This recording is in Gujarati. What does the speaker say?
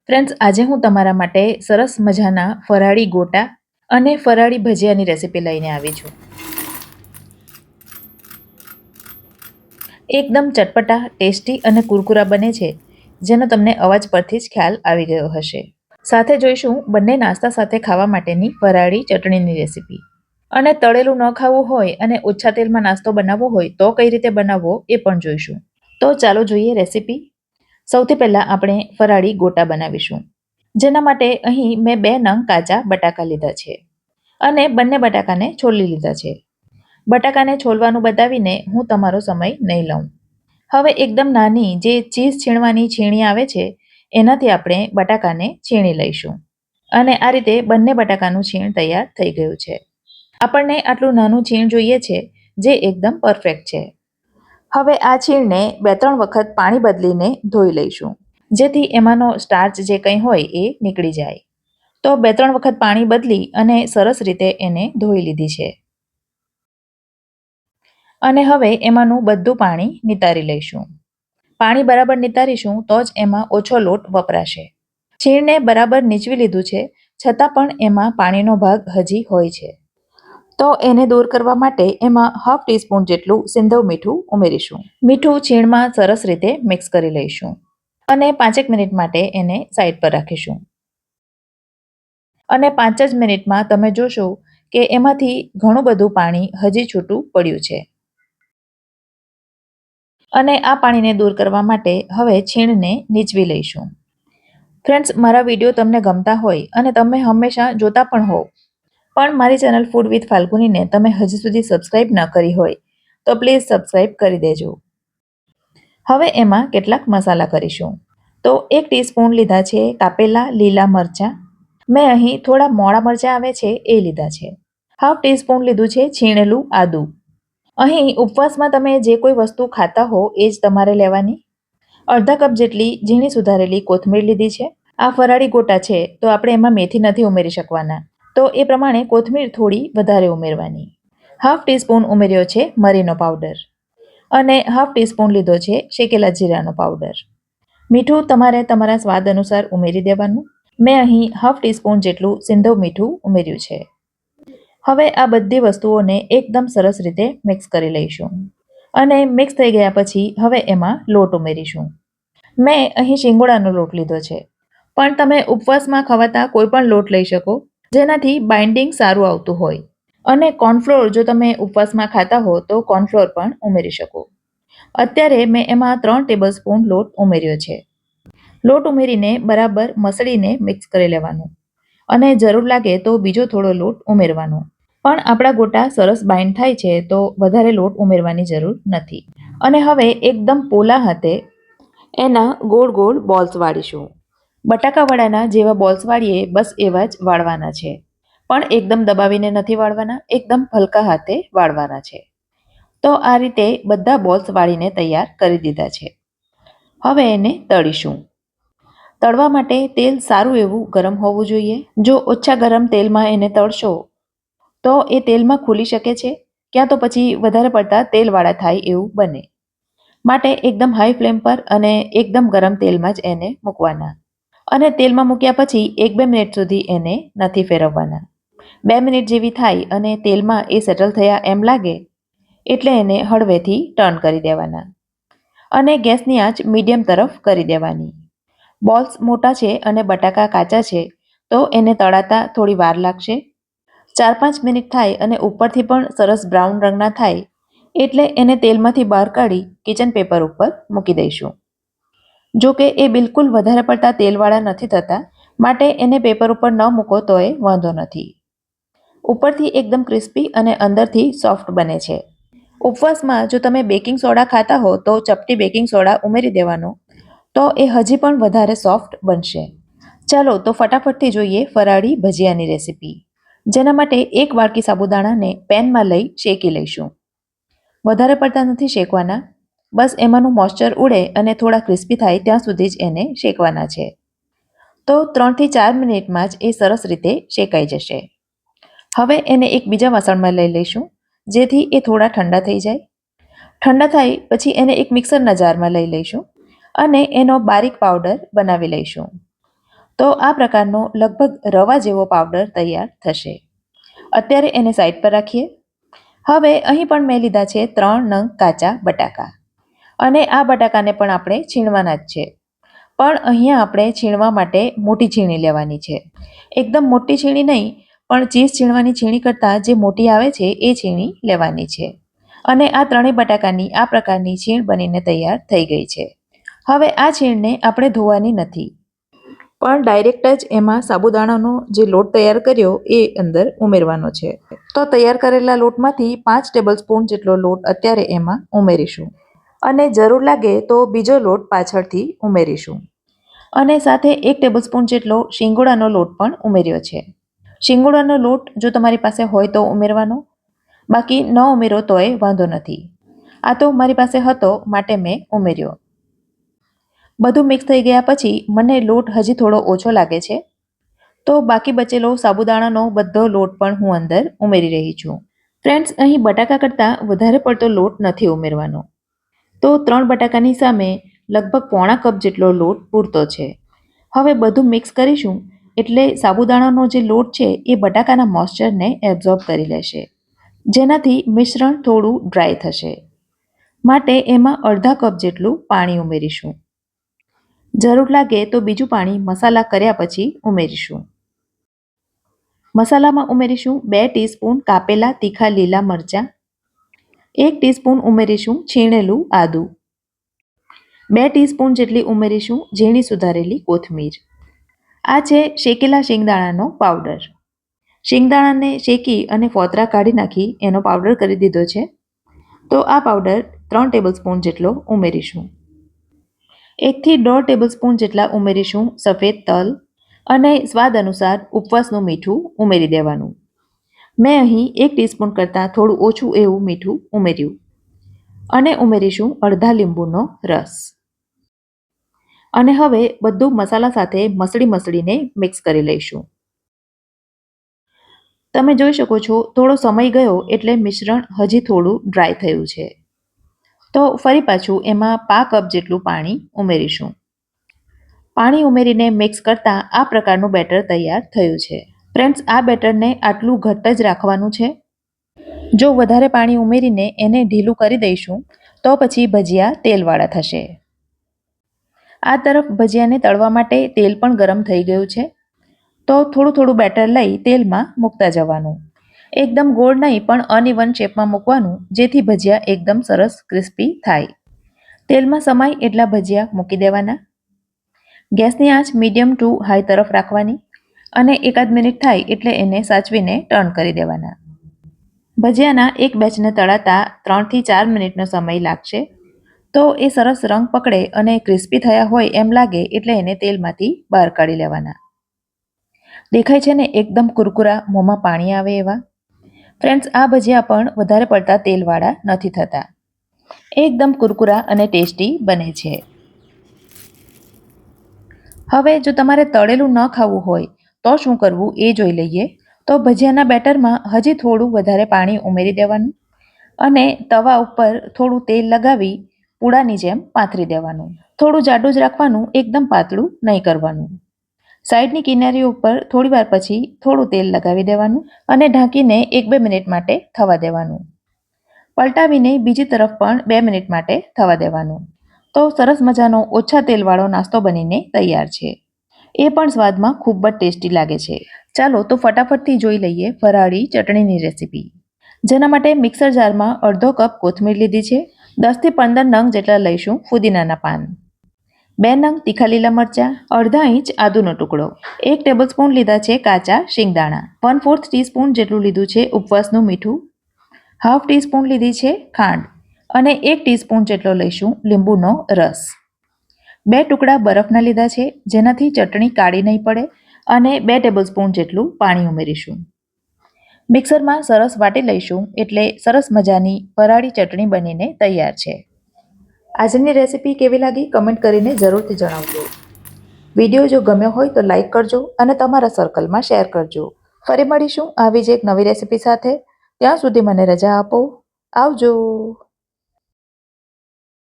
ફ્રેન્ડ્સ, આજે હું તમારા માટે સરસ મજાના ફરાળી ગોટા અને ફરાળી ભજીયાની રેસીપી લઈને આવી છું. એકદમ ચટપટા, ટેસ્ટી અને કુરકુરા બને છે, જેનો તમને અવાજ પરથી જ ખ્યાલ આવી ગયો હશે. સાથે જોઈશું બંને નાસ્તા સાથે ખાવા માટેની ફરાળી ચટણીની રેસીપી. અને તળેલું ન ખાવું હોય અને ઓછા તેલમાં નાસ્તો બનાવવો હોય તો કઈ રીતે બનાવવો એ પણ જોઈશું. તો ચાલો જોઈએ રેસીપી. સૌથી પહેલાં આપણે ફરાળી ગોટા બનાવીશું. જેના માટે અહીં મેં 2 નંગ કાચા બટાકા લીધા છે અને બંને બટાકાને છોલી લીધા છે. બટાકાને છોલવાનું બતાવીને હું તમારો સમય નહીં લઉં. હવે એકદમ નાની જે ચીઝ છીણવાની છીણી આવે છે એનાથી આપણે બટાકાને છીણી લઈશું. અને આ રીતે બંને બટાકાનું છીણ તૈયાર થઈ ગયું છે. આપણને આટલું નાનું છીણ જોઈએ છે, જે એકદમ પરફેક્ટ છે. હવે આ છીણને 2-3 વખત પાણી બદલીને ધોઈ લઈશું, જેથી એમાંનો સ્ટાર્ચ જે કંઈ હોય એ નીકળી જાય. તો 2-3 વખત પાણી બદલી અને સરસ રીતે એને ધોઈ લીધી છે. અને હવે એમાંનું બધું પાણી નિતારી લઈશું. પાણી બરાબર નિતારીશું તો જ એમાં ઓછો લોટ વપરાશે. છીણને બરાબર નીચવી લીધું છે, છતાં પણ એમાં પાણીનો ભાગ હજી હોય છે. તો એને દૂર કરવા માટે એમાં 1/2 ટીસ્પૂન જેટલું સિંધવ મીઠું ઉમેરીશું. મીઠું છીણમાં સરસ રીતે મિક્સ કરી લઈશું અને 5 મિનિટ માટે એને સાઈડ પર રાખીશું. અને 5 જ મિનિટમાં તમે જોશો કે એમાંથી ઘણું બધું પાણી હજી છૂટું પડ્યું છે. અને આ પાણીને દૂર કરવા માટે હવે છીણને નીચવી લઈશું. ફ્રેન્ડ્સ, મારા વિડીયો તમને ગમતા હોય અને તમે હંમેશા જોતા પણ હોવ, પણ મારી ચેનલ ફૂડ વિથ ફાલ્ગુનીને તમે હજી સુધી સબસ્ક્રાઇબ ન કરી હોય તો પ્લીઝ સબસ્ક્રાઇબ કરી દેજો. હવે એમાં કેટલાક મસાલા કરીશું. તો 1 ટીસ્પૂન લીધા છે કાપેલા લીલા મરચાં. મેં અહીં થોડા મોડા મરચાં આવે છે એ લીધા છે. 1/2 ટીસ્પૂન લીધું છે છીણેલું આદું. અહીં ઉપવાસમાં તમે જે કોઈ વસ્તુ ખાતા હો એ જ તમારે લેવાની. અડધા કપ જેટલી ઝીણી સુધારેલી કોથમીર લીધી છે. આ ફરાળી ગોટા છે તો આપણે એમાં મેથી નથી ઉમેરી શકવાના, તો એ પ્રમાણે કોથમીર થોડી વધારે ઉમેરવાની. 1/2 ટીસ્પૂન ઉમેર્યો છે મરીનો પાવડર અને 1/2 ટીસ્પૂન લીધો છે શેકેલા જીરાનો પાવડર. મીઠું તમારે તમારા સ્વાદ અનુસાર ઉમેરી દેવાનું. મેં અહીં 1/2 ટીસ્પૂન જેટલું સિંધવ મીઠું ઉમેર્યું છે. હવે આ બધી વસ્તુઓને એકદમ સરસ રીતે મિક્સ કરી લઈશું. અને મિક્સ થઈ ગયા પછી હવે એમાં લોટ ઉમેરીશું. મેં અહીં શિંગોડાનો લોટ લીધો છે, પણ તમે ઉપવાસમાં ખવાતા કોઈ પણ લોટ લઈ શકો, જેનાથી બાઇન્ડિંગ સારું આવતું હોય. અને કોર્નફ્લોર જો તમે ઉપવાસમાં ખાતા હો તો કોર્નફ્લોર પણ ઉમેરી શકો. અત્યારે મેં એમાં 3 ટેબલસ્પૂન લોટ ઉમેર્યો છે. લોટ ઉમેરીને બરાબર મસળીને મિક્સ કરી લેવાનું અને જરૂર લાગે તો બીજો થોડો લોટ ઉમેરવાનો. પણ આપણા ગોટા સરસ બાઇન્ડ થાય છે તો વધારે લોટ ઉમેરવાની જરૂર નથી. અને હવે એકદમ પોલા હાથે એના ગોળ ગોળ બોલ્સ વાળીશું. બટાકાવડાના જેવા બોલ્સ વાળીએ બસ એવા જ વાળવાના છે, પણ એકદમ દબાવીને નથી વાળવાના, એકદમ હલકા હાથે વાળવાના છે. તો આ રીતે બધા બોલ્સ વાળીને તૈયાર કરી દીધા છે. હવે એને તળીશું. તળવા માટે તેલ સારું એવું ગરમ હોવું જોઈએ. જો ઓછા ગરમ તેલમાં એને તળશો તો એ તેલમાં ખુલી શકે છે, ક્યાં તો પછી વધારે પડતા તેલવાળા થાય એવું બને. માટે એકદમ હાઈ ફ્લેમ પર અને એકદમ ગરમ તેલમાં જ એને મૂકવાના. અને તેલમાં મૂક્યા પછી 1-2 મિનિટ સુધી એને નથી ફેરવવાના. 2 મિનિટ જેવી થાય અને તેલમાં એ સેટલ થયા એમ લાગે એટલે એને હળવેથી ટર્ન કરી દેવાના અને ગેસની આંચ મીડિયમ તરફ કરી દેવાની. બોલ્સ મોટા છે અને બટાકા કાચા છે તો એને તળાતા થોડી વાર લાગશે. 4-5 મિનિટ થાય અને ઉપરથી પણ સરસ બ્રાઉન રંગના થાય એટલે એને તેલમાંથી બહાર કાઢી કિચન પેપર ઉપર મૂકી દઈશું. જો કે એ બિલકુલ વધારે પડતા તેલવાળા નથી થતા, માટે એને પેપર ઉપર ન મૂકો તોય વાંધો નથી. ઉપરથી એકદમ ક્રિસ્પી અને અંદરથી સોફ્ટ બને છે. ઉપવાસમાં જો તમે બેકિંગ સોડા ખાતા હો તો ચપટી બેકિંગ સોડા ઉમેરી દેવાનો, તો એ હજી પણ વધારે સોફ્ટ બનશે. ચાલો તો ફટાફટથી જોઈએ ફરાળી ભજીયાની રેસીપી. જેના માટે 1 વાડકી સાબુદાણાને પેનમાં લઈ શેકી લઈશું. વધારે પડતા નથી શેકવાના, બસ એમાંનું મોઇસ્ચર ઉડે અને થોડા ક્રિસ્પી થાય ત્યાં સુધી જ એને શેકવાના છે. તો 3 થી 4 મિનિટમાં જ એ સરસ રીતે શેકાઈ જશે. હવે એને એક બીજા વાસણમાં લઈ લઈશું, જેથી એ થોડા ઠંડા થઈ જાય. ઠંડા થાય પછી એને એક મિક્સરના જારમાં લઈ લઈશું અને એનો બારીક પાવડર બનાવી લઈશું. તો આ પ્રકારનો લગભગ રવા જેવો પાવડર તૈયાર થશે. અત્યારે એને સાઈડ પર રાખીએ. હવે અહીં પણ મેં લીધા છે 3 નંગ કાચા બટાકા અને આ બટાકાને પણ આપણે છીણવાના જ છે. પણ અહીંયા આપણે છીણવા માટે મોટી છીણી લેવાની છે. એકદમ મોટી છીણી નહીં, પણ ચીઝ છીણવાની છીણી કરતાં જે મોટી આવે છે એ છીણી લેવાની છે. અને આ ત્રણેય બટાકાની આ પ્રકારની છીણ બનીને તૈયાર થઈ ગઈ છે. હવે આ છીણને આપણે ધોવાની નથી, પણ ડાયરેક્ટ જ એમાં સાબુદાણાનો જે લોટ તૈયાર કર્યો એ અંદર ઉમેરવાનો છે. તો તૈયાર કરેલા લોટમાંથી 5 ટેબલસ્પૂન જેટલો લોટ અત્યારે એમાં ઉમેરીશું અને જરૂર લાગે તો બીજો લોટ પાછળથી ઉમેરીશું. અને સાથે 1 ટેબલસ્પૂન જેટલો શીંગોડાનો લોટ પણ ઉમેર્યો છે. શીંગોડાનો લોટ જો તમારી પાસે હોય તો ઉમેરવાનો, બાકી ન ઉમેરો તોય વાંધો નથી. આ તો મારી પાસે હતો માટે મેં ઉમેર્યો. બધું મિક્સ થઈ ગયા પછી મને લોટ હજી થોડો ઓછો લાગે છે, તો બાકી બચેલો સાબુદાણાનો બધો લોટ પણ હું અંદર ઉમેરી રહી છું. ફ્રેન્ડ્સ, અહીં બટાકા કરતાં વધારે પડતો લોટ નથી ઉમેરવાનો. તો 3 બટાકાની સામે લગભગ પોણા કપ જેટલો લોટ પૂરતો છે. હવે બધું મિક્સ કરીશું એટલે સાબુદાણાનો જે લોટ છે એ બટાકાના મોઇશ્ચરને એબ્ઝોર્બ કરી લેશે, જેનાથી મિશ્રણ થોડું ડ્રાય થશે. માટે એમાં અડધા કપ જેટલું પાણી ઉમેરીશું. જરૂર લાગે તો બીજું પાણી મસાલા કર્યા પછી ઉમેરીશું. મસાલામાં ઉમેરીશું 2 ટીસ્પૂન કાપેલા તીખા લીલા મરચાં, 1 ટીસ્પૂન ઉમેરીશું છીણેલું આદું, 2 ટીસ્પૂન જેટલી ઉમેરીશું ઝીણી સુધારેલી કોથમીર. આ છે શેકેલા શિંગદાણાનો પાવડર. શિંગદાણાને શેકી અને ફોતરા કાઢી નાખી એનો પાવડર કરી દીધો છે. તો આ પાવડર 3 ટેબલસ્પૂન જેટલો ઉમેરીશું. 1 થી 1.5 ટેબલસ્પૂન જેટલા ઉમેરીશું સફેદ તલ અને સ્વાદ અનુસાર ઉપવાસનું મીઠું ઉમેરી દેવાનું. મેં અહીં 1 ટીસ્પૂન કરતાં થોડું ઓછું એવું મીઠું ઉમેર્યું. અને ઉમેરીશું અડધા લીંબુનો રસ. અને હવે બધું મસાલા સાથે મસળીને મિક્સ કરી લઈશું. તમે જોઈ શકો છો થોડો સમય ગયો એટલે મિશ્રણ હજી થોડું ડ્રાય થયું છે. તો ફરી પાછું એમાં 5 કપ જેટલું પાણી ઉમેરીશું. પાણી ઉમેરીને મિક્સ કરતાં આ પ્રકારનું બેટર તૈયાર થયું છે. ફ્રેન્ડ્સ, આ બેટરને આટલું ઘટ્ટ જ રાખવાનું છે. જો વધારે પાણી ઉમેરીને એને ઢીલું કરી દઈશું તો પછી ભજીયા તેલવાળા થશે. આ તરફ ભજીયાને તળવા માટે તેલ પણ ગરમ થઈ ગયું છે. તો થોડું બેટર લઈ તેલમાં મૂકતા જવાનું. એકદમ ગોળ નહીં પણ અનઇવન શેપમાં મૂકવાનું, જેથી ભજીયા એકદમ સરસ ક્રિસ્પી થાય. તેલમાં સમાય એટલા ભજીયા મૂકી દેવાના. ગેસની આંચ મીડિયમ ટુ હાઈ તરફ રાખવાની અને 1 મિનિટ થાય એટલે એને સાચવીને ટર્ન કરી દેવાના. ભજીયાના એક બેચને તળાતા 3 થી 4 મિનિટનો સમય લાગશે. તો એ સરસ રંગ પકડે અને ક્રિસ્પી થયા હોય એમ લાગે એટલે એને તેલમાંથી બહાર કાઢી લેવાના. દેખાય છે ને એકદમ કુરકુરા, મોંમાં પાણી આવે એવા. ફ્રેન્ડ્સ, આ ભજીયા પણ વધારે પડતા તેલવાળા નથી થતા. એકદમ કુરકુરા અને ટેસ્ટી બને છે. હવે જો તમારે તળેલું ન ખાવું હોય તો શું કરવું એ જોઈ લઈએ. તો ભજીયાના બેટરમાં હજી થોડું વધારે પાણી ઉમેરી દેવાનું અને તવા ઉપર થોડું તેલ લગાવી પૂડાની જેમ પાથરી દેવાનું. થોડું જાડું જ રાખવાનું, એકદમ પાતળું નહીં કરવાનું. સાઈડની કિનારીઓ ઉપર થોડી વાર પછી થોડું તેલ લગાવી દેવાનું અને ઢાંકીને 1-2 મિનિટ માટે થવા દેવાનું. પલટાવીને બીજી તરફ પણ 2 મિનિટ માટે થવા દેવાનું. તો સરસ મજાનો ઓછા તેલવાળો નાસ્તો બનીને તૈયાર છે. એ પણ સ્વાદમાં ખૂબ જ ટેસ્ટી લાગે છે. ચાલો તો ફટાફટથી જોઈ લઈએ ફરાળી ચટણીની રેસીપી. જેના માટે મિક્સર જારમાં અડધો કપ કોથમીર લીધી છે. 10 થી 15 નંગ જેટલા લઈશું ફુદીનાના પાન, 2 નંગ તીખા લીલા મરચાં, અડધા ઇંચ આદુનો ટુકડો, 1 ટેબલસ્પૂન લીધા છે કાચા શિંગદાણા, 1/4 ટીસ્પૂન જેટલું લીધું છે ઉપવાસનું મીઠું, હાફ ટીસ્પૂન લીધી છે ખાંડ અને 1 ટીસ્પૂન જેટલો લઈશું લીંબુનો રસ. 2 ટુકડા બરફના લીધા છે જેનાથી ચટણી કાળી નહીં પડે અને 2 ટેબલસ્પૂન જેટલું પાણી ઉમેરીશું. મિક્સરમાં સરસ વાટી લઈશું એટલે સરસ મજાની ફરાળી ચટણી બનીને તૈયાર છે. આજની રેસીપી કેવી લાગી કમેન્ટ કરીને જરૂરથી જણાવજો. વિડીયો જો ગમ્યો હોય તો લાઈક કરજો અને તમારા સર્કલમાં શેર કરજો. ફરી મળીશું આવી જ એક નવી રેસીપી સાથે. ત્યાં સુધી મને રજા આપો. આવજો.